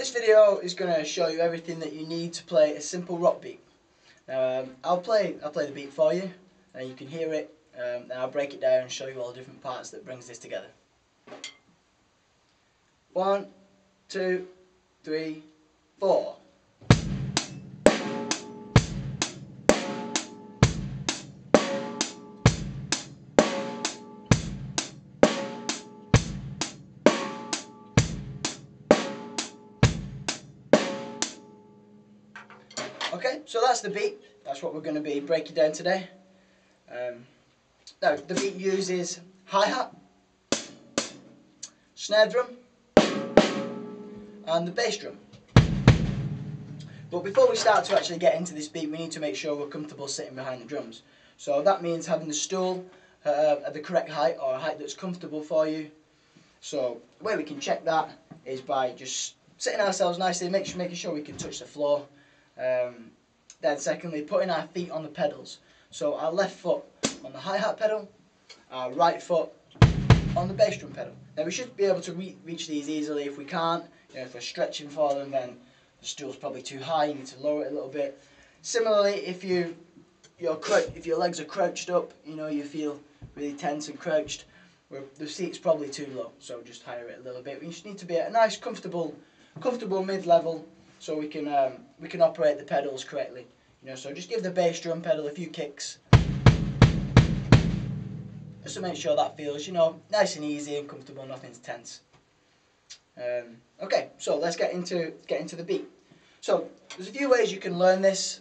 This video is going to show you everything that you need to play a simple rock beat. I'll play the beat for you, and you can hear it, and I'll break it down and show you all the different parts that brings this together. 1, 2, 3, 4. Okay, so that's the beat. That's what we're going to be breaking down today. Now, the beat uses hi-hat, snare drum, and the bass drum. But before we start to actually get into this beat, we need to make sure we're comfortable sitting behind the drums. So that means having the stool at the correct height, or a height that's comfortable for you. So the way we can check that is by just sitting ourselves nicely, making sure we can touch the floor. Then secondly, putting our feet on the pedals. So our left foot on the hi-hat pedal, our right foot on the bass drum pedal. Now we should be able to reach these easily. If we can't, if we're stretching for them, then the stool's probably too high, you need to lower it a little bit. Similarly, if your legs are crouched up, you feel really tense and crouched, the seat's probably too low, so just higher it a little bit. We just need to be at a nice comfortable mid-level, so we can operate the pedals correctly. So just give the bass drum pedal a few kicks, just to make sure that feels, nice and easy and comfortable, nothing's tense. Okay, so let's get into the beat. So there's a few ways you can learn this.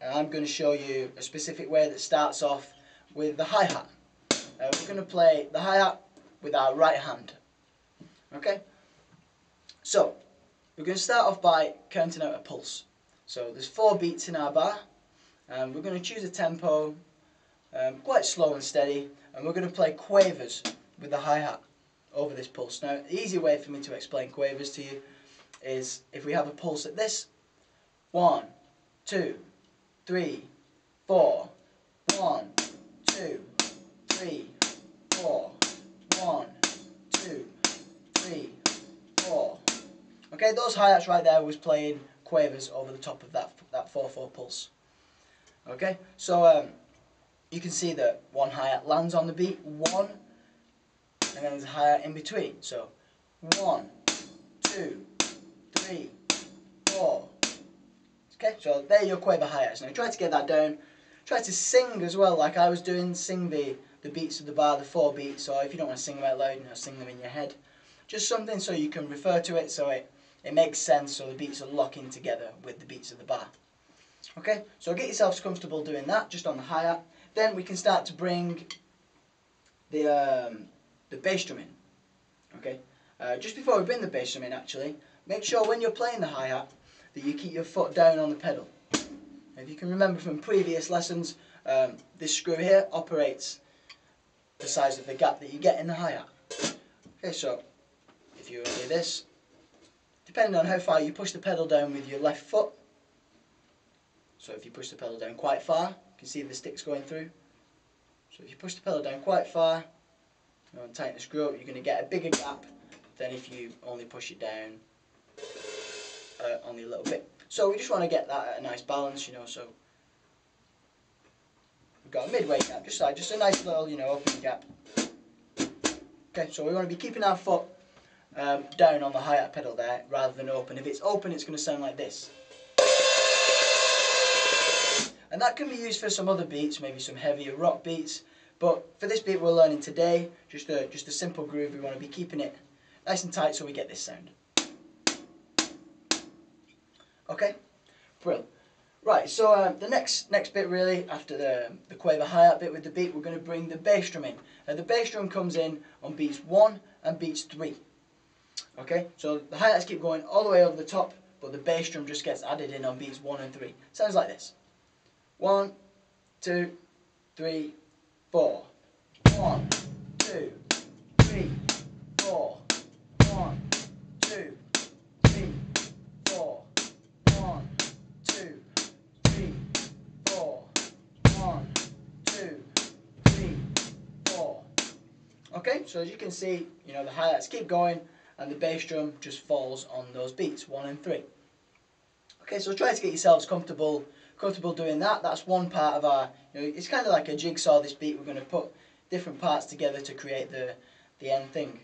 I'm going to show you a specific way that starts off with the hi-hat. We're going to play the hi-hat with our right hand. Okay, so we're going to start off by counting out a pulse. So there's 4 beats in our bar, and we're going to choose a tempo quite slow and steady, and we're going to play quavers with the hi-hat over this pulse. Now, the easy way for me to explain quavers to you is if we have a pulse at this: 1, 2, 3, 4, 1, 2, 3, 4, 1, 2, 3, 4. Okay, those hi-hats right there was playing quavers over the top of that 4/4 pulse. Okay, so you can see that one hi-hat lands on the beat, 1, and then there's a hi-hat in between. So 1, 2, 3, 4. Okay, so there are your quaver hi-hats. Now try to get that down. Try to sing as well, like I was doing. Sing the beats of the bar, the 4 beats. Or if you don't want to sing them out loud, sing them in your head. Just something so you can refer to it, so it makes sense, so the beats will lock in together with the beats of the bar. Okay, so get yourselves comfortable doing that, just on the hi-hat. Then we can start to bring the bass drum in. Okay, just before we bring the bass drum in, actually, make sure when you're playing the hi-hat that you keep your foot down on the pedal. If you can remember from previous lessons, this screw here operates the size of the gap that you get in the hi-hat. Okay, so if you do this, depending on how far you push the pedal down with your left foot, so if you push the pedal down quite far, you can see the sticks going through. So if you push the pedal down quite far and tighten the screw up, you're going to get a bigger gap than if you only push it down only a little bit. So we just want to get that at a nice balance, so we've got a midway gap, just a nice little, open gap. Okay, so we want to be keeping our foot down on the hi-hat pedal there, rather than open. If it's open, it's going to sound like this. And that can be used for some other beats, maybe some heavier rock beats. But for this beat we're learning today, just a simple groove, we want to be keeping it nice and tight so we get this sound. Okay, brilliant. Right, so the next bit really, after the quaver hi-hat bit with the beat, we're going to bring the bass drum in. The bass drum comes in on beats 1 and beats 3. Okay, so the hi-hats keep going all the way over the top, but the bass drum just gets added in on beats 1 and 3. Sounds like this: 1, 2, 3, 4. 1, 2, 3, 4. 1, 2, 3, 4. 1, 2, 3, 4. 1, 2, 3, 4. Okay, so as you can see, the hi-hats keep going, and the bass drum just falls on those beats, 1 and 3. Okay, so try to get yourselves comfortable doing that. That's one part of our, it's kind of like a jigsaw, this beat. We're going to put different parts together to create the end thing.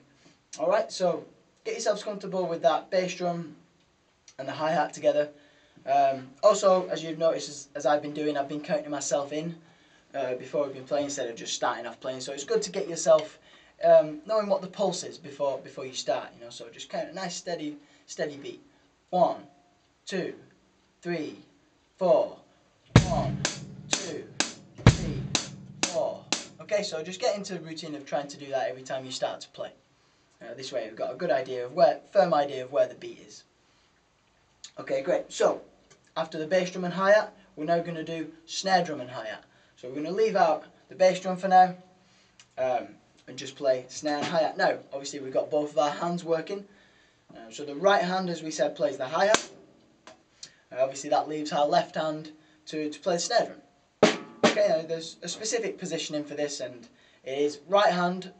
Alright, so get yourselves comfortable with that bass drum and the hi-hat together. Also, as you've noticed, as I've been doing, I've been counting myself in before we've been playing instead of just starting off playing. So it's good to get yourself knowing what the pulse is before you start. So just count a nice steady beat. 1, 2, 3, 4. 1, 2, 3, 4. Okay, so just get into the routine of trying to do that every time you start to play. This way we've got a good idea of firm idea of where the beat is. Okay, great. So after the bass drum and hi-hat, we're now going to do snare drum and hi-hat. So we're going to leave out the bass drum for now and just play snare and hi-hat. Now, obviously we've got both of our hands working. So the right hand, as we said, plays the hi-hat. Obviously that leaves our left hand to play the snare drum. Okay, now there's a specific positioning for this, and it is right hand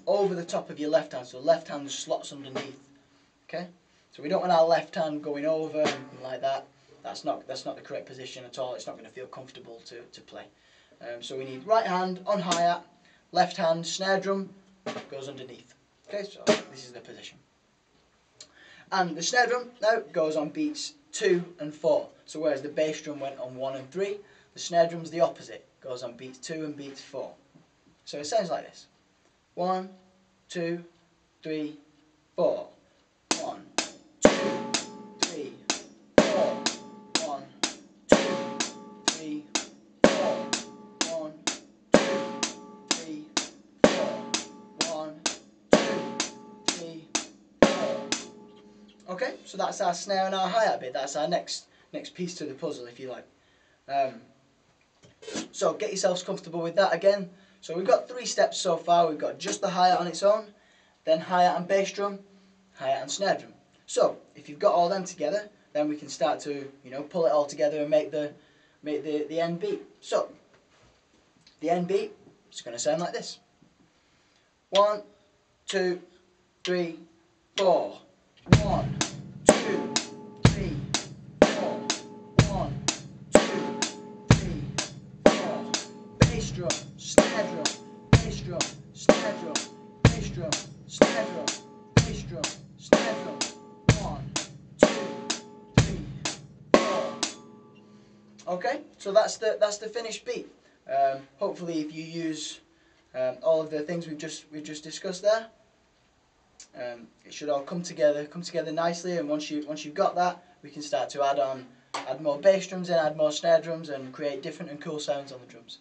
over the top of your left hand, so left hand slots underneath. Okay, so we don't want our left hand going over and like that. That's not the correct position at all. It's not going to feel comfortable to play. So we need right hand on hi-hat, left hand snare drum goes underneath. Okay, so this is the position. And the snare drum now goes on beats 2 and 4. So whereas the bass drum went on 1 and 3, the snare drum's the opposite. Goes on beats 2 and beats 4. So it sounds like this. 1, 2, 3, 4. 1, 2, 3, 4. 1, 2, 3, 4. 1, 2, 3, 4. 1, 2, 3, 4. Okay, so that's our snare and our hi-hat bit. That's our next piece to the puzzle, if you like. So get yourselves comfortable with that again. So we've got 3 steps so far. We've got just the hi-hat on its own, then hi-hat and bass drum, hi-hat and snare drum. So if you've got all them together, then we can start to pull it all together and make the end beat. So the end beat is going to sound like this. 1, 2, 3, 4. 1, 2, 3, 4. 1, 2, 3, 4. Bass drum, snare drum, bass drum, snare drum, bass drum, snare drum, bass drum, snare drum. 1, 2, 3, 4. Okay, so that's the finished beat. Hopefully, if you use all of the things we've just discussed there, it should all come together nicely. And once you've got that, we can start to add more bass drums in, add more snare drums, and create different and cool sounds on the drums.